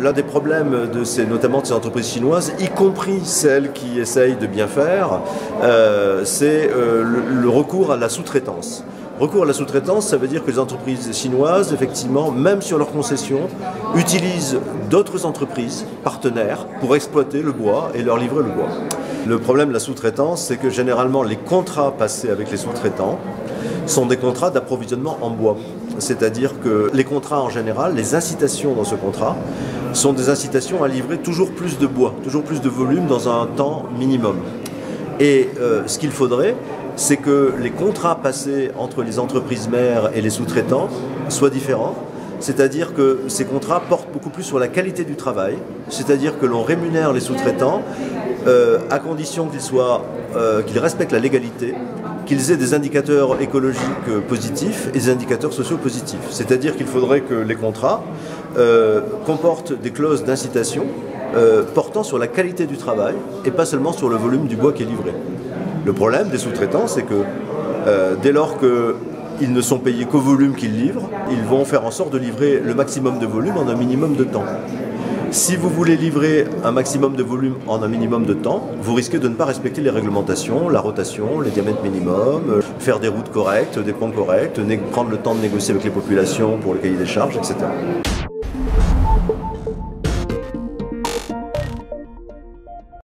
l'un des problèmes notamment de ces entreprises chinoises, y compris celles qui essayent de bien faire, c'est le recours à la sous-traitance. Recours à la sous-traitance, ça veut dire que les entreprises chinoises, effectivement, même sur leurs concessions, utilisent d'autres entreprises partenaires pour exploiter le bois et leur livrer le bois. Le problème de la sous-traitance, c'est que généralement les contrats passés avec les sous-traitants sont des contrats d'approvisionnement en bois. C'est-à-dire que les contrats en général, les incitations dans ce contrat, sont des incitations à livrer toujours plus de bois, toujours plus de volume dans un temps minimum. Et ce qu'il faudrait, c'est que les contrats passés entre les entreprises mères et les sous-traitants soient différents. C'est-à-dire que ces contrats portent beaucoup plus sur la qualité du travail, c'est-à-dire que l'on rémunère les sous-traitants à condition qu'ils respectent la légalité, qu'ils aient des indicateurs écologiques positifs et des indicateurs sociaux positifs. C'est-à-dire qu'il faudrait que les contrats comportent des clauses d'incitation portant sur la qualité du travail et pas seulement sur le volume du bois qui est livré. Le problème des sous-traitants, c'est que dès lors qu'ils ne sont payés qu'au volume qu'ils livrent, ils vont faire en sorte de livrer le maximum de volume en un minimum de temps. Si vous voulez livrer un maximum de volume en un minimum de temps, vous risquez de ne pas respecter les réglementations, la rotation, les diamètres minimums, faire des routes correctes, des ponts corrects, prendre le temps de négocier avec les populations pour le cahier des charges, etc.